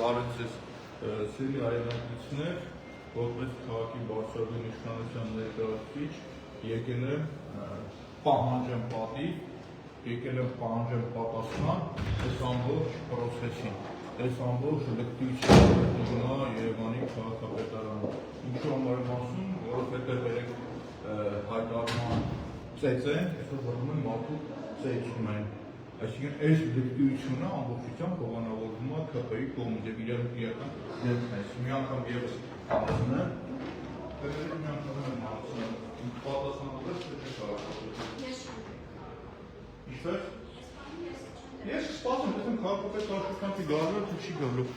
բարեցես սիրելի հայրենակիցներ, որպես քաղաքի բարձրագույն իշխանության ներկայացուցիչ եկել եմ պահանջեմ պատիվ, եկել եմ պահանջեմ պատասխան այս ամբողջ պրոցեսին, այս ամբողջ լկտիությունը գնա Երևանի քաղաքապետարանը։ Ինչու համար եմ ասում, որովհետև երեք հայտարարման ծեծ են, այսօր բռնում են մարդու ծեծ ունեն։ Այսինքն այս լկտիությունը ամբողջությամբ հովանավորվում է ԿՊ-ի կողմից եւ իրական դեպքն է։ Մի անգամ եւս ասում եմ, մի անգամ եմ ասում, պատասխանատու չէ քաղաքապետը։ Ինչպես։ Ես սպասում եմ քաղաքապետ աշխատանքի գալու թե չի գալու։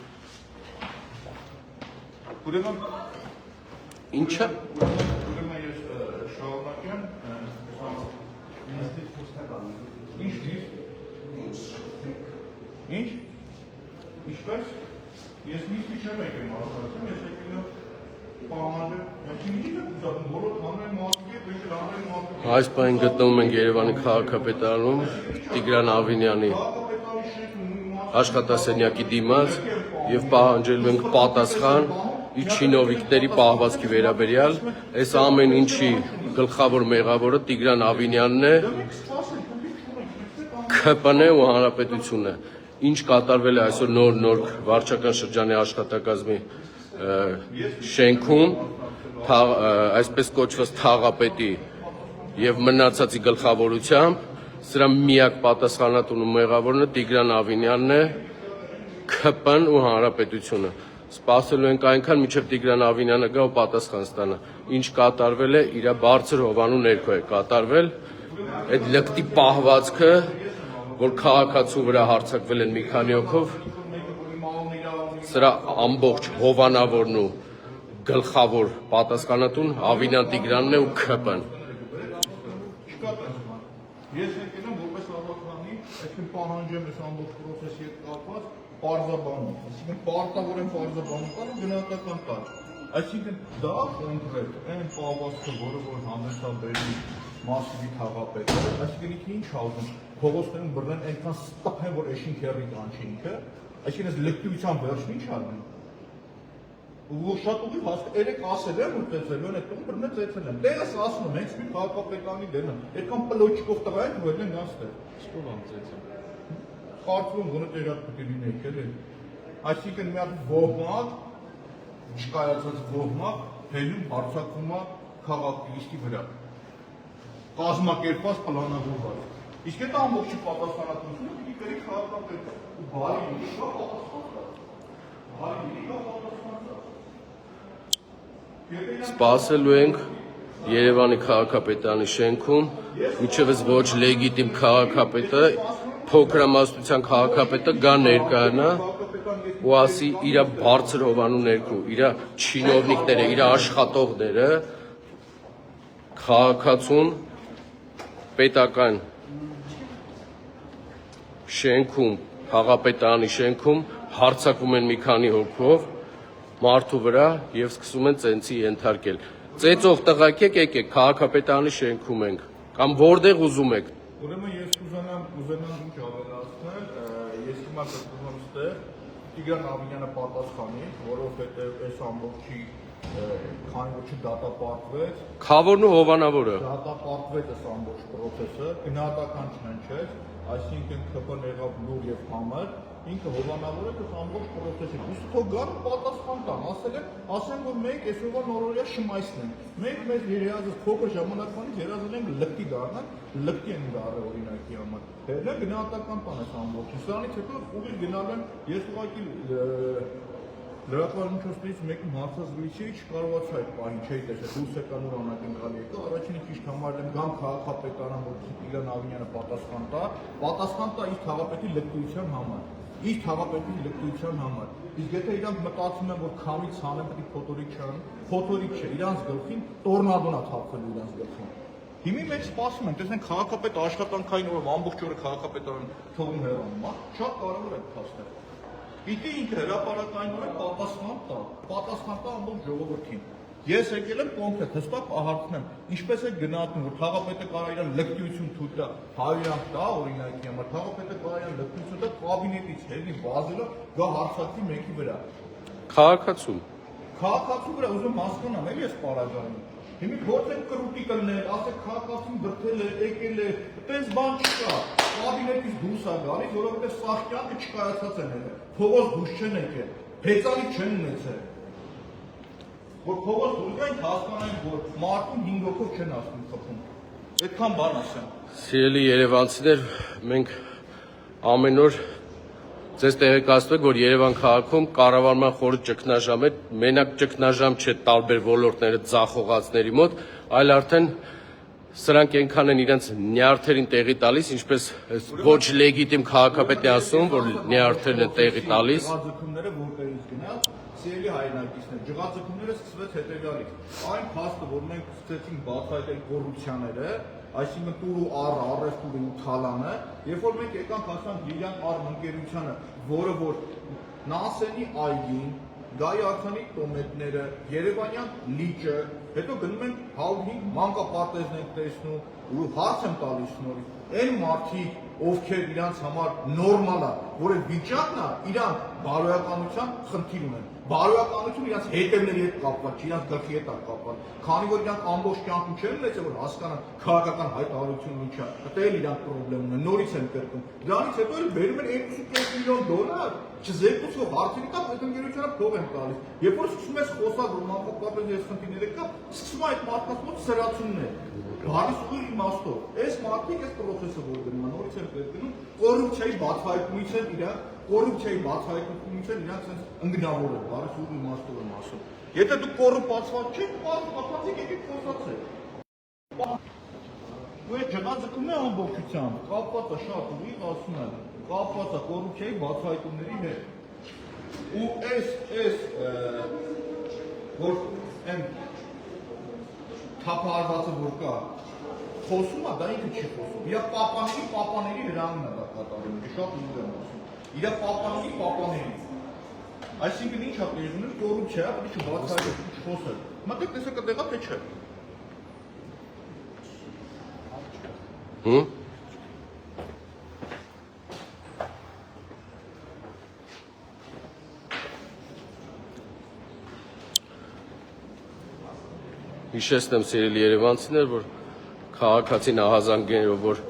Ուրեմն ինչա։ Ուրեմն ես շարունակեմ։ Ինչ։ Ինչ։ Ինչպես։ Ես միշտ չեմ եկել մարդասում, ես եկել եմ պահանջել, ինչի՞ եք ուզում, բոլոր հանրային մարդիկ, եկել հանրային մարդիկ։ Այս պահին գտնվում ենք Երևանի քաղաքապետարանում Տիգրան Ավինյանի աշխատասենյակի դիմաց եւ պահանջելու ենք պատասխան իր չինովնիկների պահվածքի վերաբերյալ։ Այս ամեն ինչի գլխավոր մեղավորը Տիգրան Ավինյանն է, ԿՊ-ն է ու հանրապետությունն է։ Ինչ կատարվել է այսօր նոր վարչական շրջանի աշխատակազմի շենքում, այսպես կոչված թաղապետի եւ մնացածի գլխավորությամբ, սրա միակ պատասխանատուն ու մեղավորն է Տիգրան Ավինյանն է, ԿՊ-ն ու հանրապետությունը։ Սպասելու ենք այնքան, մինչև Տիգրան Ավինյանը գա ու պատասխան ստանա։ Ինչ կատարվել է, իր բարձր հովանու ներքո է կատարվել։ Այդ լկտի պահվածքը, որ քաղաքացու վրա հարձակվել են մի քանի հոգով, սրա ամբողջ հովանավորն ու գլխավոր պատասխանատուն Ավինյան Տիգրանն է ու ԿՊ-ն։ Ես եկել եմ որպես ավականի, այսինքն պահանջեմ այս ամբողջ պրոցեսի հետ կապված պարզաբանում, այսինքն պարտավոր եմ պարզաբանում տալ ու գնահատական տալ։ Այսինքն դա կոնկրետ այն պահվածքը, որը որ հանդեսաբերի մասիվի թաղապետը, այսինքն ինքը ինչ ալվում, փողոցներում բռնեն այնքան ստապ են, որ էշին քերի կանչի ինքը, այսինքն այս լկտիության վերջն ինչ ալվում։ Ու շատ ուղիղ երեք ասել եմ, որ ծեծելու են, այդտեղ բռնել ծեծել են։ Տեղս ասում եմ, հենց մի քաղաքապետանի դերն է, այդքան պլոճիկով տղա են, որ են գաստել։ Ստով ամ ծեծել։ Կարծում գոնե տեղակ պետք է լինեք էլի։ Այսինքն մի հատ ոհմակ, չկայացած ոհմակ, հելում հարձակվում է քաղաքիստի վրա։ Կազմակերպված պլանավորված։ Իսկ այդ ամբողջի պատասխանատվությունը պիտի կրի քաղաքապետը։ Ու բարի լինի կա պատասխանատու։ Բարի լինի կա պատասխանատու։ Սպասելու ենք Երևանի քաղաքապետարանի շենքում, մինչև ոչ լեգիտիմ քաղաքապետը, փոքրամասնության քաղաքապետը գա ներկայանա ու ասի իր բարձր հովանու ներքո, իր չինովնիկները, իր աշխատողները քաղաքացուն պետական շենքում, քաղաքապետարանի շենքում հարձակվում են մի քանի հոգով մարդու վրա եւ սկսում են ծենցի ենթարկել։ Ծեծող տղաք եկեք, քաղաքապետարանի շենքում ենք, կամ որտեղ ուզում եք։ Ուրեմն ես կուզենամ ինչ ավելացնել, ես հիմա կգտնվում ստեղ Տիգրան Ավինյանը պատասխանի, որովհետեւ այս ամբողջի քանի որ չդատապարտվեց, Խավորն ու հովանավորը։ Դատապարտվեց այս ամբողջ process-ը, գնահատական չնչեց, այսինքն ԿՊ-ն եղավ լուր եւ համր, ինքը հովանավոր է այս ամբողջ process-ը։ Իսկ թող գան պատասխան տան, ասեն որ մենք այսօրվա նորորյա շմայսն ենք։ Մենք մեր երազած փոքր ժամանակվանից երազել ենք լկտի դառնալ, լկտի են դառը օրինակի համար։ Դեռ գնահատական տան այս ամբողջը։ Սրանից հետո ուղիղ գնալ եմ, ես ուղղակի լրատվական միջոցներից մեկը հարցազրույցի չկարողացա այդ պահին չէի տեսել դուրս եկան որ անակնկալի եկա առաջինը ճիշտ համարել եմ գամ քաղաքապետարան որ Տիգրան Ավինյանը պատասխան տա իր թաղապետի լկտիության համար իր թաղապետի լկտիության համար իսկ եթե իրանք մտածում են որ քամից ցանեն պետք է փոթորիկ չէ իրանց գլխին տորնադոն է թափվելու իրանց գլխին Հիմի մենք սպասում ենք տեսնենք քաղաքապետ աշխատանքային օրը ամբողջ օրը քաղաքապետարան թողում հեռանում է շատ կարևոր է փաստը Պիտի ինքը հրապարակայինորեն պատասխան տա ամբողջ ժողովրդին։ Ես եկել եմ կոնկրետ հստակ ահարցնեմ, ինչպես է գնահատում, որ քաղաքապետը կարող է իր լկտիություն թույլ տա 100 տա օրինակի համար, քաղաքապետը կարող է լկտիություն տա կաբինետից հելնի բազելով գա հարցակցի մեկի վրա։ Քաղաքացու վրա ուզում հասկանամ, էլի ես պարագայում։ Հիմա գործ եք կրուտի կլներ, ասեք քաղաքացին դրդել է, եկել է, այդպես բան չկա։ Կաբինետից դուրս է գալիս, որովհետև սաղ կյանքը չկայացած են եղել։ Փողոց դուրս չեն եկել, հեծանի չեն ունեցել։ Որ փողոց դուրս գային հասկանային, որ մարդուն 5 հոգով չեն ասում խփում։ Այդքան բան ասեմ։ Սիրելի երևանցիներ, մենք ամեն օր ձեզ տեղեկացնում ենք, որ Երևան քաղաքում կառավարման խորը ճգնաժամ է, մենակ ճգնաժամ չէ տարբեր ոլորտները ձախողածների մոտ, այլ արդեն սրանք այնքան են իրենց նյարդերին տեղի տալիս, ինչպես ոչ լեգիտիմ քաղաքապետի ասում, որ նյարդերն են տեղի տալիս։ Ջղաձգումները որտեղից գնաց, սիրելի հայրենակիցներ, ջղաձգումները սկսվեց հետևյալից։ Այն փաստը, որ մենք սկսեցինք բացահայտել կոռուպցիաները, այսինքն տուրու առևտուրի ու թալանը, երբ որ մենք եկանք հասանք Լիլիան Արմ ընկերությանը, որը որ Նասենի այգին, Գայի Աքսանի տոմետները, Երևանյան լիճը, հետո գնում ենք 105 մանկապարտեզն ենք տեսնում ու հարց եմ տալիս նորից։ Այն մարդիկ, ովքեր իրանց համար նորմալ է, որ այդ վիճակն է, իրանք բարոյականության խնդիր ունեն։ Բարոյականությունը իրանց հետևների հետ կապված, չի իրանց գլխի հետ կապված։ Քանի որ իրանք ամբողջ կյանքում չեն ունեցել, որ հասկանան քաղաքական հայտարարությունը ինչ է, դա էլ իրանք խնդրեմ ունեն, նորից են կրկնում։ Դրանից հետո էլ բերում են $2.5 միլիոն, չզեկուցող հարցերի կապ այդ ընկերությանը փող են տալիս։ Երբ որ սկսում ես խոսալ, որ մանկապարտեզի այս խնդիրները կա, սկսում է այդ մարդկանց մոտ սրացումներ։ Հարից ու իմաստով։ Այս մարդիկ այս process-ը որ գնում են, նորից են կրկնում, կոռուպցիայի բացահայտումից են իրանք, կոռուպցիայի բացահայտումից են իրանք sense ընկնավոր են, հարից ու իմաստով եմ ասում։ Եթե դու կոռուպացված չեք, պատմացիք եկեք խոսացեք։ Ու այդ ջղաձգումն է ամբողջությամբ, կապված է շատ ուղիղ ասում եմ, կապված է կոռուպցիայի բացահայտումների հետ։ Ու այս որ այն թափահարվածը որ կա, խոսում է, դա ինքը չի խոսում։ Իր պապաների հրանն է դա կատարում, շատ ուժ եմ ասում։ Իր պապաների։ Այսինքն ինչ է տեղի ունենում, կոռուպցիա, պետք է բացահայտել, չխոսել։ Մտեք տեսեք այդտեղա թե չէ։ Հիշեցնեմ սիրելի երևանցիներ, որ քաղաքացին ահազանգերով, որ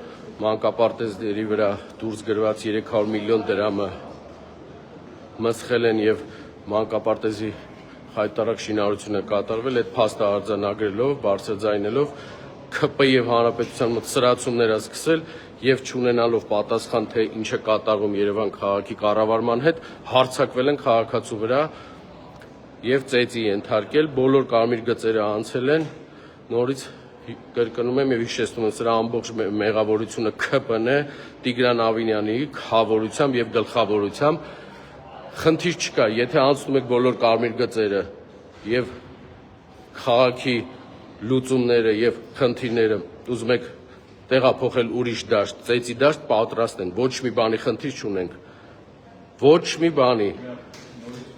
մանկապարտեզների վրա դուրս գրված 300 միլիոն դրամը մսխել են եւ մանկապարտեզի հայտարարակ շինարարությունը կատարվել, այդ փաստը արձանագրելով, բարձրաձայնելով ՔՊ եւ հանրապետության մոտ սրացումներ է սկսել եւ չունենալով պատասխան թե ինչ է կատարվում Երևան քաղաքի կառավարման հետ, հարձակվել են քաղաքացու վրա եւ ծեծի ենթարկել, բոլոր կարմիր գծերը անցել են, նորից կրկնում եմ եւ հիշեցնում եմ, սրա ամբողջ մեղավորությունը ՔՊ-ն է, Տիգրան Ավինյանի խավորությամբ եւ գլխավորությամբ, խնդիր չկա, եթե անցնում եք բոլոր կարմիր գծերը եւ քաղաքի լուծումները եւ խնդիրները ուզում եք տեղափոխել ուրիշ դաշտ, ծեծի դաշտ, պատրաստ ենք, ոչ մի բանի խնդիր չունենք, ոչ մի բանի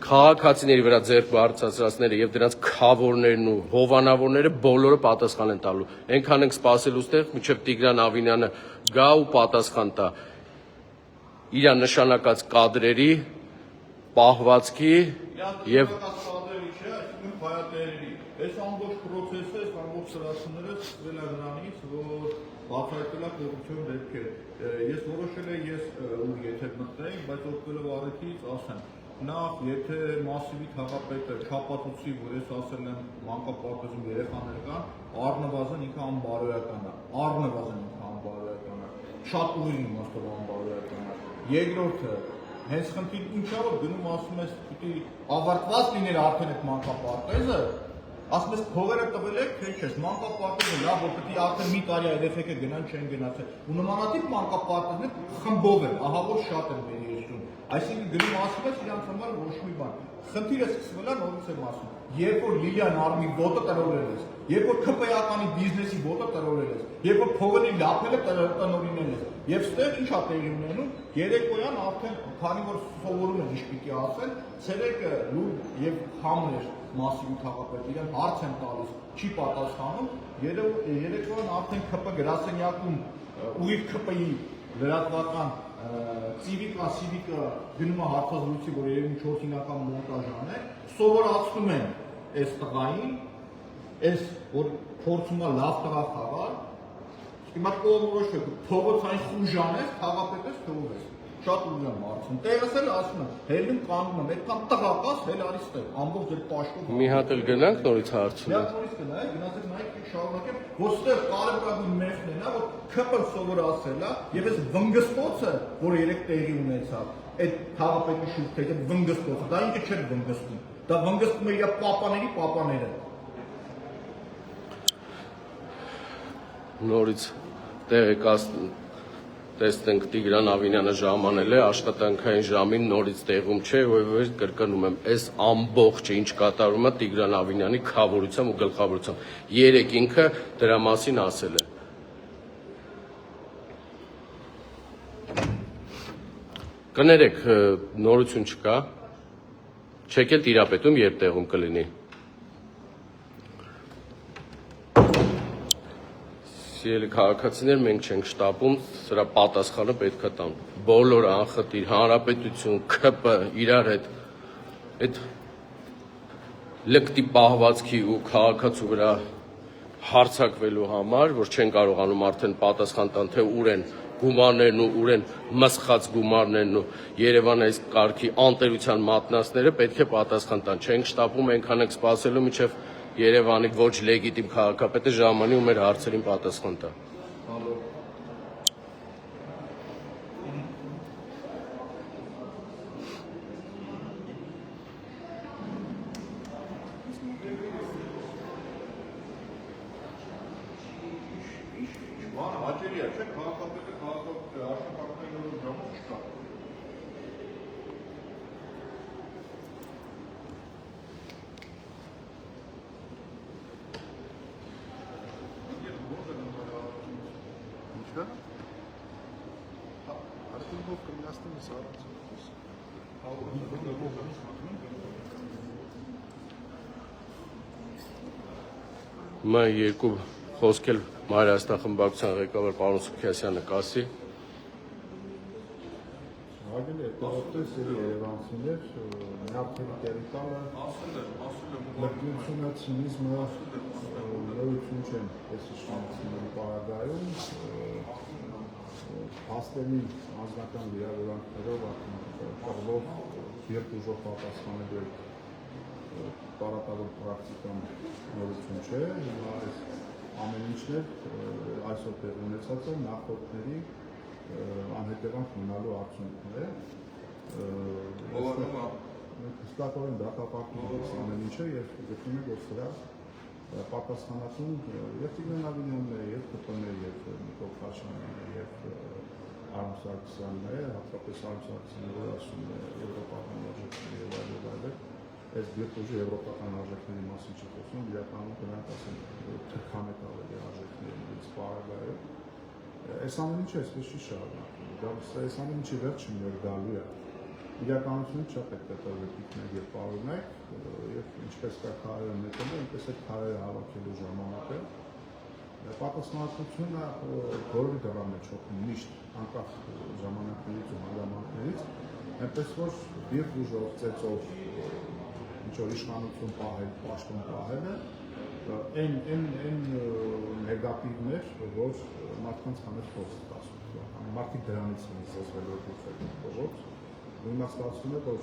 քաղաքացիների վրա ձեռք բարձրացրածները եւ դրանց խավորներն ու հովանավորները բոլորը պատասխան են տալու։ Այնքան ենք սպասելու ստեղ, մինչեւ Տիգրան Ավինյանը գա ու պատասխան տա իր նշանակած կադրերի, պահվածքի եւ այս ամբողջ process-ը, այս ամբողջ սրացումները սկսվել է նրանից, որ բացահայտել է կոռուպցիոն դեպքեր։ Ես որոշել եմ ուր եթե մտնեի, բայց օգտվելով առիթից ասեմ, նախ եթե մասիվի թաղապետը չապացուցի, որ ես ասել եմ մանկապարտեզում երեխաներ կան, առնվազն ինքը անբարոյական է, առնվազն ինքը անբարոյական է, շատ ուղիղ իմաստով անբարոյական է։ Երկրորդը, հենց խնդիրը ինչա որ գնում ասում ես պիտի ավարտված լիներ արդեն այդ մանկապարտեզը, ասում ես փողերը տվել եք, թե չէ, մանկապարտեզը լավ որ պիտի արդեն մի տարի երեխեքը գնան չեն գնացել։ Ու նմանատիպ մանկապարտեզներ խմբով են, ահա որ շատ են վերիեշտում։ Այսինքն գնում ասում ես իրանց համար ոչ մի բան։ Խնդիրը սկսվել է նորից եմ ասում։ Երբ որ Լիլիան Արմի ոտը տրորել ես, երբ որ ՔՊ-ականի բիզնեսի ոտը տրորել ես, երբ որ փողերի լափելը տնօրինել ես, եւ ստեղ ինչ է տեղի ունենում, երեկոյան արդեն քանի որ սովորում են ինչ պիտի ասեն, ցերեկը լուր եւ համներ մասի թաղապետը իրեն հարց են տալիս, չի պատասխանում, երեկոյան արդեն ԿՊ գրասենյակում ուղիղ ԿՊ-ի լրատվական Civic-ը գնում է հարցազրույցի, որ երևի 4-5 անգամ մոնտաժ անել, սովորացնում են այս տղային, այս որ փորձում է լավ տղա խաղալ, հիմա կողմորոշ է, փողոցային խուժան ես, թաղապետես թողես, շատ ուժան մարցում, տեղս էլ ասում եմ, հելում կանում եմ, այդքան տղա կաս, հել արիս տեղ, ամբողջ ձեր պաշտով։ Մի հատ էլ գնանք նորից հարցնենք։ Միակ նորից գնայք, գնացեք նայեք շարունակեմ, որ ստեղ կարևորագույն մեղքն է նա, որ ԿՊ-ը սովորացել է, եւ այս վնգստոցը, որ երեք տեղի ունեցավ, այդ թաղապետի շուրջ թե վնգստոցը, դա ինքը չէր վնգստում, դա վնգստում է իր պապաները։ Նորից տեսնենք Տիգրան Ավինյանը ժամանել է աշխատանքային ժամին նորից տեղում չէ, որ կրկնում եմ, այս ամբողջը ինչ կատարում է Տիգրան Ավինյանի քավորությամբ ու գլխավորությամբ։ Երեք ինքը դրա մասին ասել է։ Կներեք, նորություն չկա։ Չեք էլ տիրապետում, երբ տեղում կլինի։ Սիրելի քաղաքացիներ, մենք չենք շտապում, սրա պատասխանը պետք է տան։ Բոլոր անխտիր հանրապետություն, ԿՊ իրար հետ այդ լկտի պահվածքի ու քաղաքացու վրա հարձակվելու համար, որ չեն կարողանում արդեն պատասխան տան, թե ուր են գումարներն ու ուր են մսխած գումարներն ու Երևանի այս կարգի անտերության մատնասները պետք է պատասխան տան։ Չենք շտապում, այնքան ենք սպասելու, մինչև Երևանի ոչ լեգիտիմ քաղաքապետը ժամանի ու մեր հարցերին պատասխան տա։ Հաճելի է, չէ՞, քաղաքապետը աշխատանքային ժամանակ չկա։ Մա երկու խոսք էլ Մարիաստան խմբակցության ղեկավար պարոն Սուքիասյանը կասի։ Հարգելի է, տողոտես երևանցիներ, նյարդերի տերիտալը, լգնությունը, ցինիզմը, լոյություն չեն ես իշխանությունների պարագայում, հաստելի անձնական վիրավորանքներով, տղվով, երբ ուժով պատասխանելու տարատավոր պրակտիկան նորություն չէ, հիմա այս ամեն ինչներ այսօր տեղ ունեցած է նախորդների անհետևանք մնալու արդյունքն է։ Հստակորեն դատապարտում ամեն ինչը եւ գտնում եք, որ սրա պատասխանատուն եւ Տիգրան Ավինյանն է, եւ ԿՊ-ն է, եւ Նիկոլ Փաշինյանն է, եւ Արամ Սարգսյանն է, հատկապես Արամ Սարգսյանը, որ ասում է եվրոպական արժեքների եւ այլ։ Այս դեպքում եվրոպական արժեքների մասին չխոսում, իրականում դրանք ասեն թրքան է ավելի արժեքներից պարագայում։ Այս ամեն ինչը այսպես չի շարունակվում, դա այս ամեն ինչի վերջը մեր գալու է։ Իրականությունը շատ է պետք է պարունակեք եւ ինչպես կա քարերը նետելու, այնպես է քարերը հավաքելու ժամանակը։ Պատասխանատվությունը բոլորի դրա մեջ օգնում միշտ անկախ ժամանակներից ու հանգամանքներից, այնպես որ երբ ուժով ծեծով ինչ-որ իշխանություն պահել, պաշտոն պահելը, այն նեգատիվներ, որ մարդկանց համար փոխ է տասում։ Մարդիկ դրանից են զզվելու փոխել։ Իմաստացում է, որ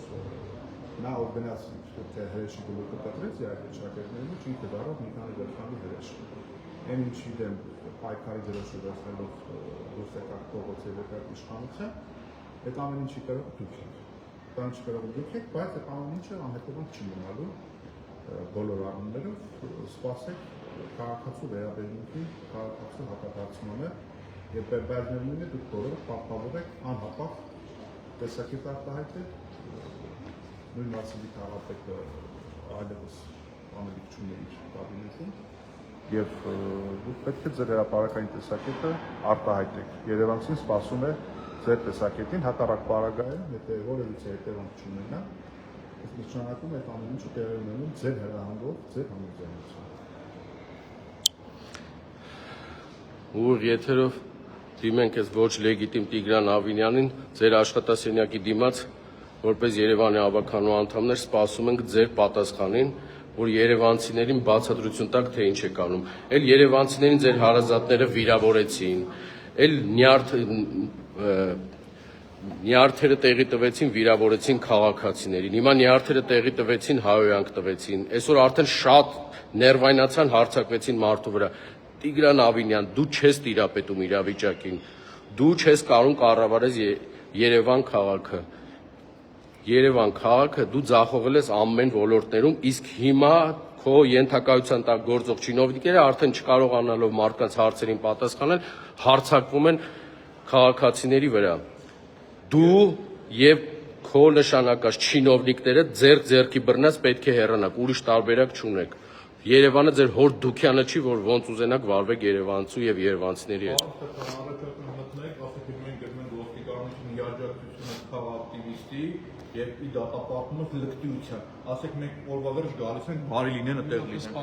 նա ով գնաց թե հրեշի գլուխը կտրեց իհարկե շակերտներին, ինքը դառավ մի քանի դեպքերի հրեշ։ Այն ինչի դեմ պայքարի դրոշը վերցնելով դուրս եկած փողոց եւ եկած իշխանության, այդ ամեն ինչի կարող դուք եք։ Դա ինչ կարող դուք եք, բայց այդ ամեն ինչը անհետևանք չի մնալու բոլոր առումներով, սպասեք քաղաքացու վերաբերմունքի, քաղաքացու հակադարձմանը եւ բերբերներն դուք բոլորը պահպանող եք անհապաղ տեսակետ արտահայտել, նույն մասի քաղաքապետը այլևս անելիք չունի իր կաբինետում եւ դուք պետք է ձեր հրապարակային տեսակետը արտահայտեք։ Երևանցին սպասում է ձեր տեսակետին հակառակ պարագայում, եթե որևիցե հետևանք չունենա, Նշանակում է այդ ամեն ինչը տեղի ունենում ձեր հրահանգով, ձեր համաձայնությամբ։ Ուղիղ եթերով դիմենք այս ոչ լեգիտիմ Տիգրան Ավինյանին ձեր աշխատասենյակի դիմաց, որպես Երևանի ավականու անդամներ սպասում ենք ձեր պատասխանին, որ երևանցիներին բացատրություն տաք, թե ինչ եք անում։ Էլ երևանցիներին ձեր հարազատները վիրավորեցին, էլ նյարդերը տեղի տվեցին, վիրավորեցին քաղաքացիներին։ Հիմա նյարդերը տեղի տվեցին, հայոյանք տվեցին։ Այսօր արդեն շատ ներվայնացան, հարձակվեցին մարդու վրա։ Տիգրան Ավինյան, դու չես տիրապետում իրավիճակին։ Դու չես կարող կառավարես Երևան քաղաքը։ Երևան քաղաքը դու ձախողել ես ամեն ոլորտներում, իսկ հիմա քո ենթակայության տակ գործող չինովնիկները արդեն չկարողանալով մարդկանց հարցերին պատասխանել, հարձակվում են քաղաքացիների վրա։ Դու եւ քո նշանակած չինովնիկները ձեռքի բռնած պետք է հեռանաք, ուրիշ տարբերակ չունեք։ Երևանը ձեր հոր դուքյանը չի, որ ոնց ուզենաք վարվեք երևանցու եւ երևանցիների հետ։ Եվ ի դատապարտումը լկտիության, ասեք մենք օրվա վերջ գալիս ենք բարի լինեն այդտեղ լինեն։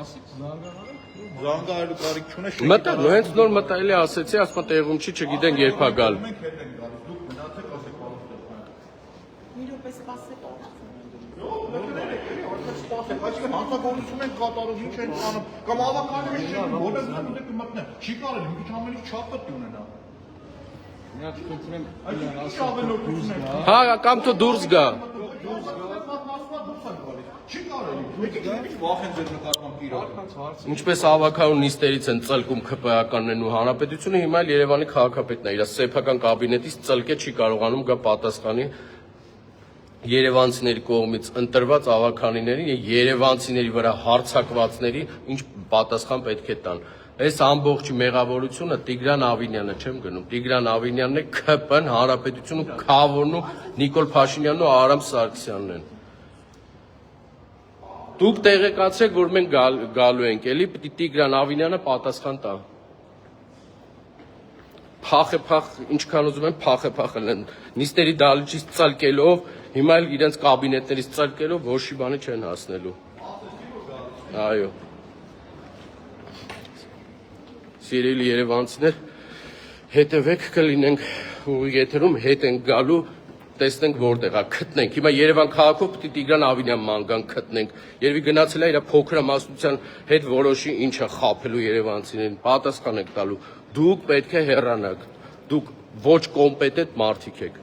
Զանգահարելու կարիք չունես։ Մտա, հենց նոր մտայելի ասեցի, ասма տեղում չի, չգիտենք երբ է գալ։ Մենք հետ ենք գալիս, դուք մնացեք, ասեք բալոստեղ։ Մի րոպե սպասեք։ Այսինքն հանցագործություն են կատարում, ինչ են անում, կամ ավականներ են, որտեղ դրանք մտնեն։ Չի կարելի, մի քիչ ամեն ինչ շատ պետք է ունենա։ Հա, կամ თუ դուրս գա։ Ինչպես ավականու նիստերից են ծլկում ՔՊ-ականներն ու հանրապետությունը, հիմա էլ Երևանի քաղաքապետն է իր սեփական կաբինետից ծլկե չի կարողանում գա պատասխանի երևանցիների կողմից ընտրված ավականիներին եւ երևանցիների վրա հարձակվածների ինչ պատասխան պետք է տան։ Այս ամբողջ մեղավորությունը Տիգրան Ավինյանը չեմ գնում։ Տիգրան Ավինյանն է ՔՊ-ն, Հանրապետությունը, Քավորն ու Նիկոլ Փաշինյանն ու Արամ Սարգսյանն են։ Դուք տեղեկացրեք, որ մենք գալու ենք, էլի պիտի Տիգրան Ավինյանը պատասխան տա։ Փախ, ինչքան ուզում են փախ են։ Նիստերի դալիճից ծալկելով, հիմա էլ իրենց կաբինետներից ծալկելով ոչի բանի չեն հասնելու։ Այո։ Սիրելի երևանցիներ, հետևեք, կլինենք ուղիղ եթերում, հետ ենք գալու, տեսնենք որտեղ է, գտնենք։ Հիմա Երևան քաղաքով պիտի Տիգրան Ավինյան մանգան գտնենք։ Երևի գնացել է իր փոքրամասնության հետ որոշի ինչ է խաբելու երևանցիներին, պատասխան եք տալու։ Դուք պետք է հեռանաք։ Դուք ոչ կոմպետենտ մարդիկ եք։